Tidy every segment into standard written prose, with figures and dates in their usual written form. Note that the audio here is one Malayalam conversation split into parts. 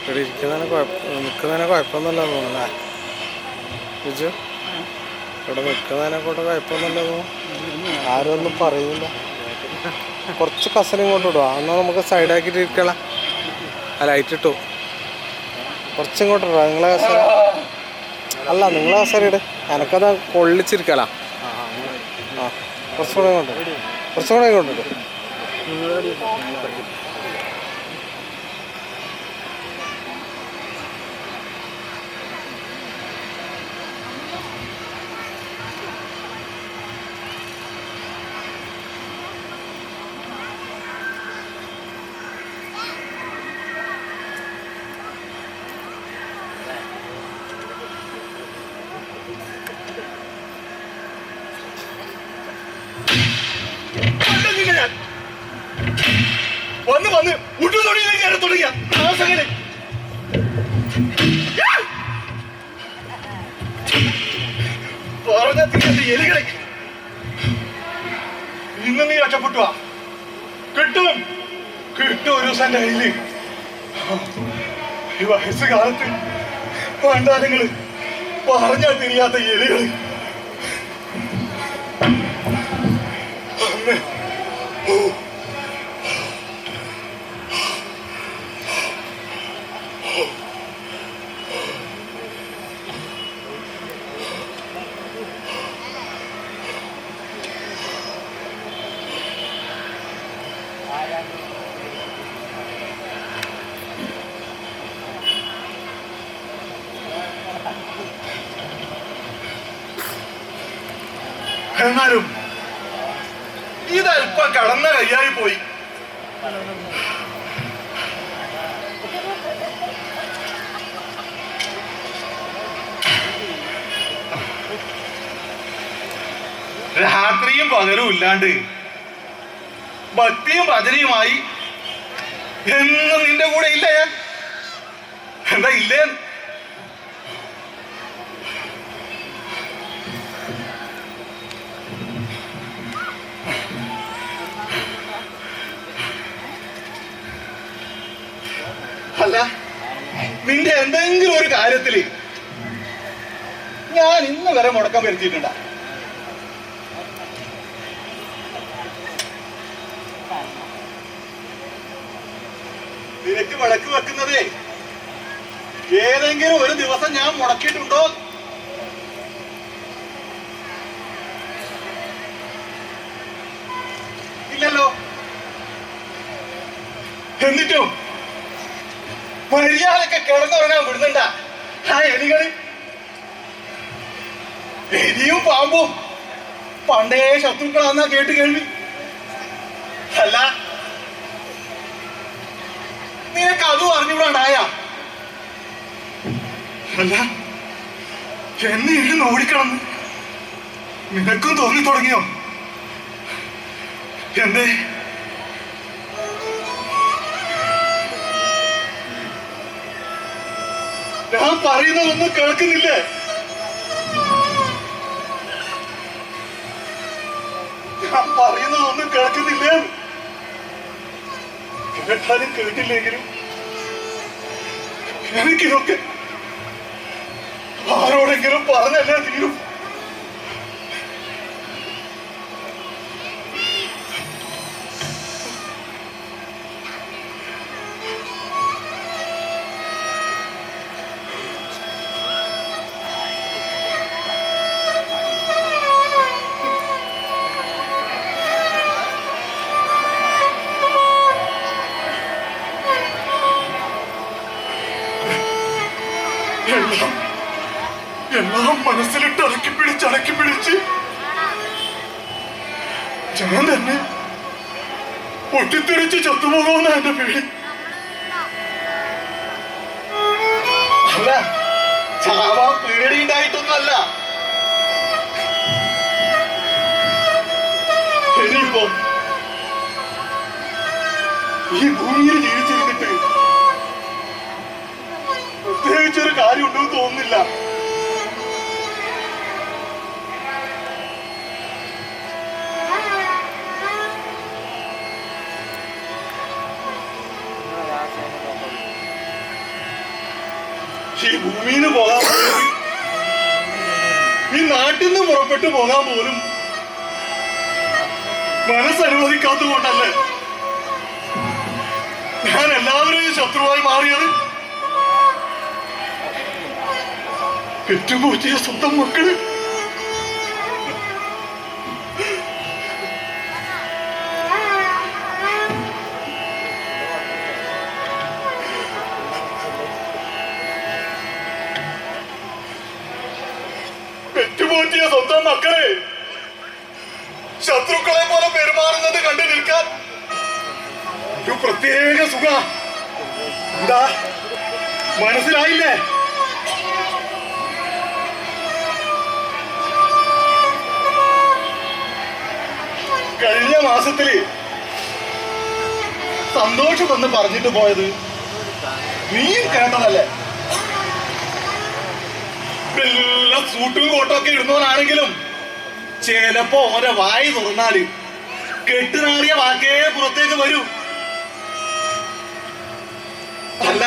ഇവിടെ നിൽക്കുന്നതിനെ കുഴപ്പമൊന്നുമില്ല തോന്നുന്നല്ലേ ബിജു? ഇവിടെ നിൽക്കുന്നതിനെ കൊണ്ട് കുഴപ്പമൊന്നുമില്ല തോന്നുന്നു. ആരും ഒന്നും പറയുന്നില്ല. കുറച്ച് കസന ഇങ്ങോട്ട് ഇടുക, എന്നാൽ നമുക്ക് സൈഡാക്കിയിട്ട് ഇരിക്കണം. ആ ലൈറ്റ് ഇട്ടു. കുറച്ചിങ്ങോട്ട് ഇടുക നിങ്ങളെ കസര. അല്ല നിങ്ങളെ കസര ഇട്, എനക്കത് കൊള്ളിച്ചിരിക്കല. ആ കുറച്ചുകൂടെ ഇങ്ങോട്ട് ഇടും. വന്ന് ഉട്ടുതൊടിയിലേക്ക് കയറി തുടങ്ങിയ പറഞ്ഞ തിരിച്ചെന്റെ എലികളെ ഇന്ന് നീ രക്ഷപ്പെട്ടുവാ. കിട്ടും ഒരു ദിവസം എന്റെ കയ്യില്. ഈ വയസ്സുകാലത്ത് പണ്ടാരങ്ങള് പറഞ്ഞാൽ തിരിയാത്ത എലികള് അന്ന് എന്നാലും ഇതല്പം കടന്ന കയ്യായി പോയി. രാത്രിയും പകലും ഇല്ലാണ്ട് ഭക്തിയും ഭജനയുമായി എന്നും നിന്റെ കൂടെ ഇല്ല ഞാൻ. എന്താ ഇല്ലേ? അല്ല നിന്റെ എന്തെങ്കിലും ഒരു കാര്യത്തില് ഞാൻ ഇന്ന് വരെ മുടക്കം വരുത്തിയിട്ടുണ്ടാ? നിനക്ക് വിളക്ക് വെക്കുന്നതേ ഏതെങ്കിലും ഒരു ദിവസം ഞാൻ മുടക്കിയിട്ടുണ്ടോ? ഇല്ലല്ലോ. എന്നിട്ടും മര്യാദയൊക്കെ കിടന്നുറങ്ങാൻ വിടുന്നുണ്ട ആ എലികള്. എലിയും പാമ്പും പണ്ടേ ശത്രുക്കളാന്നാ കേട്ട് കേൾവി. അല്ല നിനക്ക് അതും അറിഞ്ഞുകൂടാണ്ടായ? അല്ല എന്നെ ഇരുന്ന് ഓടിക്കണമെന്ന് നിനക്കും തോന്നി തുടങ്ങിയോ? എന്തേ? ഞാൻ പറയുന്നതൊന്നും കേൾക്കുന്നില്ലേ? ഞാൻ പറയുന്നതൊന്നും കേൾക്കുന്നില്ലേ? കേട്ടാലും കേട്ടില്ലെങ്കിലും എനിക്കിതൊക്കെ ആരോടെങ്കിലും പറഞ്ഞല്ലേ തീരും. എല്ലാം മനസ്സിലിട്ട് അടക്കി പിടിച്ച് ഞാൻ തന്നെ പൊട്ടിത്തെറിച്ച് ചത്തുപോകുന്ന എന്റെ പേടി. അല്ല ചാവാൻ പേടിയുണ്ടായിട്ടൊന്നുമല്ല. ഇനിയിപ്പോ ഈ ഭൂമിയിൽ ജീവിച്ചിരുന്നിട്ട് പ്രത്യേകിച്ചൊരു കാര്യം ഉണ്ടെന്ന് തോന്നുന്നില്ല. ഈ ഭൂമിയിൽ നിന്ന് പോകാൻ പോലും, ഈ നാട്ടിൽ നിന്ന് പുറപ്പെട്ടു പോകാൻ പോലും മനസ്സനുവദിക്കാത്തത് കൊണ്ടല്ലേ ഞാൻ എല്ലാവരെയും ശത്രുവായി മാറിയത്? പെറ്റുപോറ്റിയ സ്വന്തം മക്കള് പെറ്റുപോറ്റിയ സ്വന്തം മക്കളെ ശത്രുക്കളെ പോലെ പെരുമാറുന്നത് കണ്ടു നിൽക്കാൻ ഒരു പ്രത്യേക സുഖ. എന്താ മനസ്സിലായില്ലേ? കഴിഞ്ഞ മാസത്തില് സന്തോഷമെന്ന് പറഞ്ഞിട്ട് പോയത് നീയും കേട്ടതല്ലേ? എല്ലാ സൂട്ടും കോട്ടൊക്കെ ഇടുന്നവനാണെങ്കിലും ചിലപ്പോ ഓരോ വായി തുറന്നാല് കെട്ടുനാറിയ വാക്കേ പുറത്തേക്ക് വരൂ. അല്ല,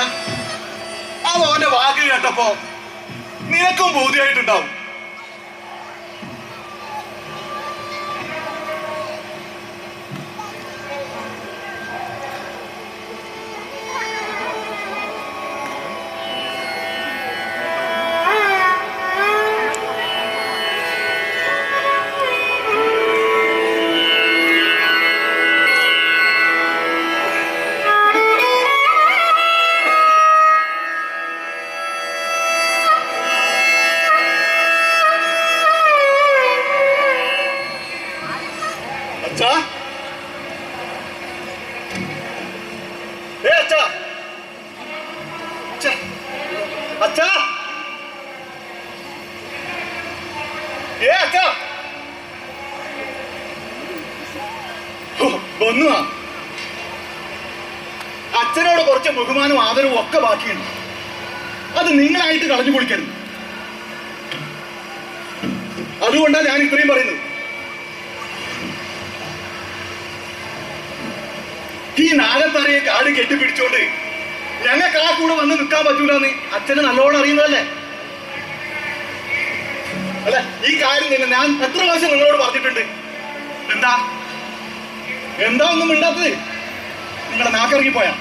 അത് ഓന്റെ വാക്ക് കേട്ടപ്പോ നിനക്കും ബോധ്യമായിട്ടുണ്ടാവും. അച്ഛാ, അച്ഛാ, അച്ഛാ, അച്ഛാ, ഒന്നുവാ. അച്ഛനോട് കുറച്ച് ബഹുമാനവും ആദരവും ഒക്കെ ബാക്കിയുണ്ട്. അത് നിങ്ങളായിട്ട് കളഞ്ഞു കുളിക്കരുത്. അതുകൊണ്ടാണ് ഞാൻ ഇത്രയും പറയുന്നത്. ഈ നാഗത്തറയെ കാട് കെട്ടിപ്പിടിച്ചോണ്ട് ഞങ്ങൾക്ക് ആ കൂടെ വന്ന് നിൽക്കാൻ പറ്റൂലെന്ന് അച്ഛന് നല്ലോണം അറിയുന്നതല്ലേ? അല്ല, ഈ കാര്യം തന്നെ ഞാൻ എത്ര പ്രാവശ്യം നിങ്ങളോട് പറഞ്ഞിട്ടുണ്ട്. എന്താ ഒന്നും മിണ്ടാത്തത്? നിങ്ങളെ നാക്കിറങ്ങിപ്പോയാ?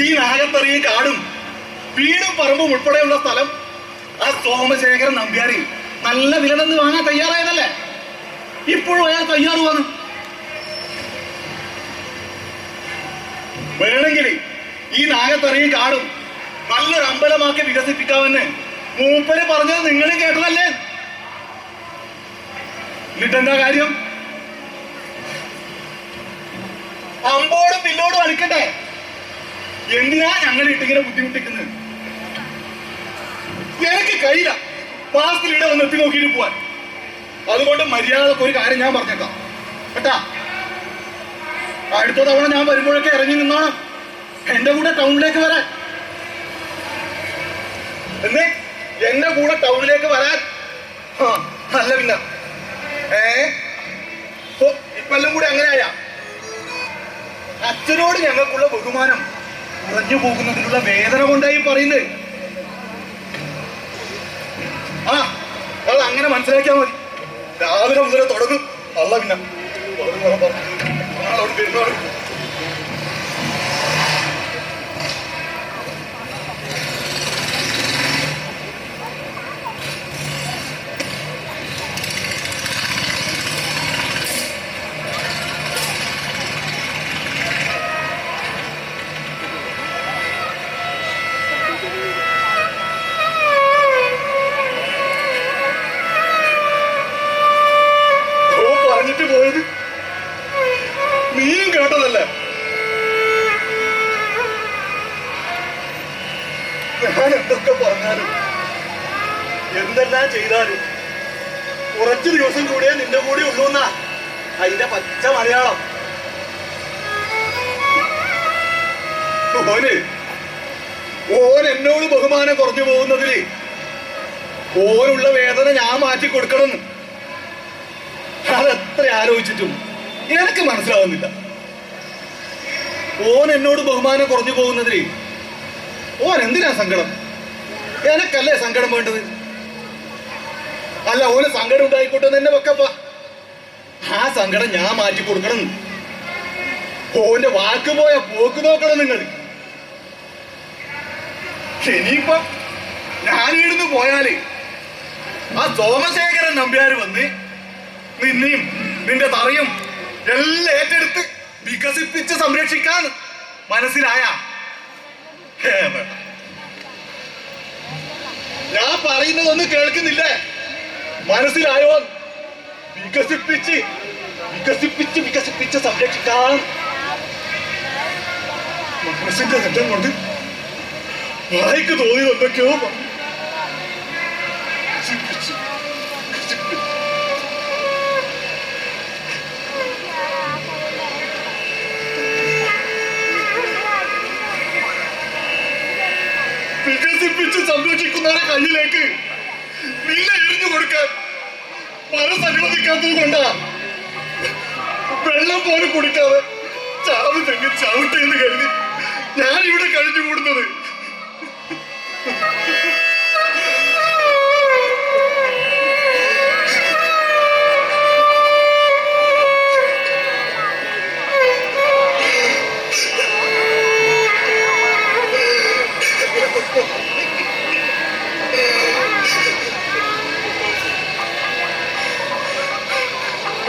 ഈ നാഗത്തറയും കാടും വീടും പറമ്പും ഉൾപ്പെടെയുള്ള സ്ഥലം ആ സോമശേഖരൻ നമ്പ്യാരി നല്ല വില നിന്ന് വാങ്ങാൻ തയ്യാറായതല്ലേ? ഇപ്പോഴും അയാൾ തയ്യാറുവാണ്. വേണമെങ്കിൽ ഈ നാഗത്തറയും കാടും നല്ലൊരു അമ്പലമാക്കി വികസിപ്പിക്കാമെന്ന് മൂപ്പര് പറഞ്ഞത് നിങ്ങൾ കേട്ടതല്ലേ? എന്നിട്ടെന്താ കാര്യം? അമ്പോടും പില്ലോടും അടിക്കട്ടെ. എന്തിനാ ഞങ്ങൾ ഇട്ടിങ്ങനെ ബുദ്ധിമുട്ടിക്കുന്നത്? എനിക്ക് കഴിയില്ല മാസത്തിലിടെ ഒന്ന് എത്തി നോക്കിയിട്ട് പോവാൻ. അതുകൊണ്ട് മര്യാദക്ക് ഒരു കാര്യം ഞാൻ പറഞ്ഞേക്കാം കേട്ടാ. അടുത്ത തവണ ഞാൻ വരുമ്പോഴൊക്കെ ഇറങ്ങി നിന്നോണം എന്റെ കൂടെ ടൗണിലേക്ക് വരാൻ. എന്റെ കൂടെ ടൗണിലേക്ക് വരാൻ. അല്ല പിന്നെ ഇപ്പെല്ലാം കൂടെ അങ്ങനെയായ അച്ഛനോട് ഞങ്ങൾക്കുള്ള ബഹുമാനം കുറഞ്ഞു പോകുന്നതിനുള്ള വേദന കൊണ്ടായി പറയുന്നത്. അത് അങ്ങനെ മനസ്സിലാക്കിയാൽ മതി. രാവിലെ മുതലേ തുടങ്ങും. അല്ല പിന്നെ പെരുന്നാൾ പോയത് നീയും കേട്ടതല്ലേ? ഞാൻ എന്തൊക്കെ പറഞ്ഞാലും എന്തെല്ലാം ചെയ്താലും കുറച്ചു ദിവസം കൂടിയേ നിന്റെ കൂടെ ഉള്ളൂ എന്നാ അതിന്റെ പച്ച മലയാളം. ഓൻ എന്നോട് ബഹുമാനം കുറഞ്ഞു പോകുന്നതില് ഓനുള്ള വേദന ഞാൻ മാറ്റി കൊടുക്കണം. അതെത്ര ആലോചിച്ചിട്ടും എനിക്ക് മനസ്സിലാവുന്നില്ല. ഓൻ എന്നോട് ബഹുമാനം കുറഞ്ഞു പോകുന്നതിന് ഓൻ എന്തിനാ സങ്കടം? എനക്കല്ലേ സങ്കടം വേണ്ടത്? അല്ല, ഓന് സങ്കടം ഉണ്ടായിക്കോട്ടെ എന്നെ വെക്കപ്പ. ആ സങ്കടം ഞാൻ മാറ്റി കൊടുക്കണം. ഓന്റെ വാക്ക് പോയ പോക്ക് നോക്കണം നിങ്ങൾ. ഇനിയിപ്പോ ഞാൻ ഇവിടുന്ന് പോയാല് ആ സോമശേഖരൻ നമ്പ്യാര് വന്ന് നിന്നെയും നിന്റെ തറയും എല്ലാം ഏറ്റെടുത്ത് വികസിപ്പിച്ച് സംരക്ഷിക്കാൻ മനസ്സിലായ? ഞാൻ പറയുന്നതൊന്നും കേൾക്കുന്നില്ലേ? മനസ്സിലായോ? വികസിപ്പിച്ച് വികസിപ്പിച്ച് വികസിപ്പിച്ച് സംരക്ഷിക്കാൻ മനസ്സിന്റെ ഘട്ടം കൊണ്ട് വായിക്ക് തോന്നി എന്തൊക്കെയോ വികസിപ്പിച്ച് വികസിപ്പിച്ച് സംരക്ഷിക്കുന്നവരുടെ കയ്യിലേക്ക് നിന്നെ എറിഞ്ഞു കൊടുക്കാൻ മനസ്സനുവദിക്കാത്തത് കൊണ്ടാ വെള്ളം പോലും കുടിക്കാതെ ചാവ് തെങ്ങ് ചവിട്ടെ എന്ന് കരുതി ഞാൻ ഇവിടെ കഴിഞ്ഞു കൂടുന്നത്.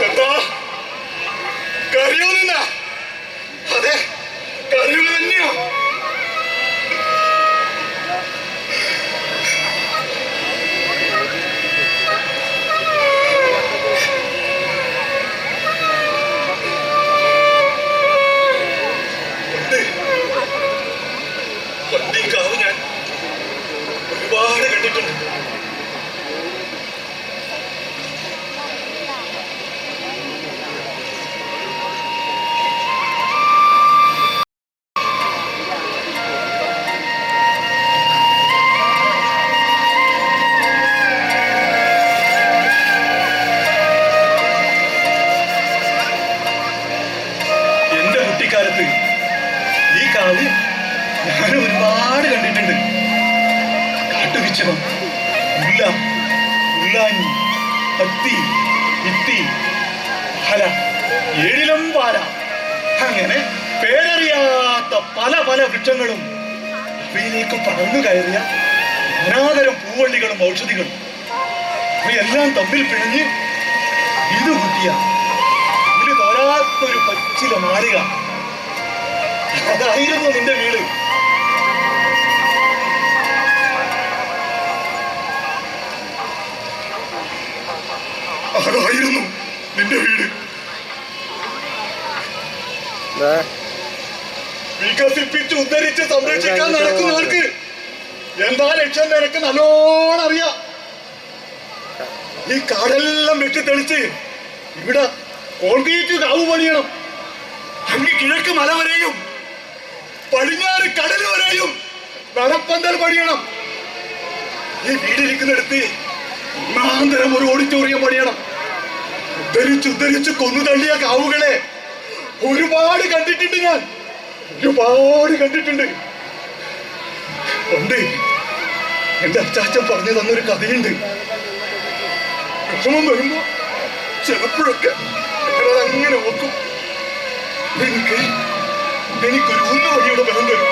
എന്താ കരയുന്നില്ല? അതെ, കരയുക തന്നെയാ. പട്ടിക്കാവ് ഞാൻ ഒരുപാട് കണ്ടിട്ടുണ്ട്. എന്റെ കുട്ടിക്കാലത്ത് ഈ കാവ് ഞാൻ ഒരുപാട് കണ്ടിട്ടുണ്ട്. കാട്ടുവിച്ചകം, ഉള്ള, ഉള്ളാഞ്ഞി, പത്തി, ഇത്തി, ഹല, ഏഴിലം പാല, അങ്ങനെ പേരറിയാത്ത പല പല വൃക്ഷങ്ങളും അവയിലേക്ക് പടർന്നു കയറിയ നാനാതരം പൂവള്ളികളും ഔഷധികളും അവയെല്ലാം തമ്മിൽ പിഴഞ്ഞ് ഇത് കുത്തിയ ഒരു തോരാത്തൊരു പച്ചില മാളിക. അതായിരുന്നു നിന്റെ വീട്. അതായിരുന്നു നിന്റെ വീട്. വികസിപ്പിച്ച് ഉദ്ധരിച്ച് സംരക്ഷിക്കാൻ നടക്കുന്നവർക്ക് എന്താ ലക്ഷ്യം നിനക്ക് നല്ലോണം അറിയാം. ഈ കാടെല്ലാം വെട്ടിത്തെളിച്ച് ഇവിടെ കോൺക്രീറ്റ് കാവ് പണിയണം. അങ്ങ് കിഴക്ക് മല വരെയും പടിഞ്ഞാറ് കടൽ വരെയും നടപ്പന്തൽ പണിയണം. ഈ വീടിരിക്കുന്നിടത്ത് ഒന്നാന്തരം ഒരു ഓഡിറ്റോറിയം പണിയണം. ഉദ്ധരിച്ച് കൊന്നു തള്ളിയ കാവുകളെ ഒരുപാട് കണ്ടിട്ടുണ്ട് ഞാൻ, ഒരുപാട് കണ്ടിട്ടുണ്ട്. ഉണ്ട്, എന്റെ അച്ചാച്ചൻ പറഞ്ഞു തന്നൊരു കഥയുണ്ട്. വിഷമം വരുമ്പോ ചിലപ്പോഴൊക്കെ അങ്ങനെ നോക്കും. എനിക്കൊരു ഊന്നുവടിയുടെ ബലം തരും.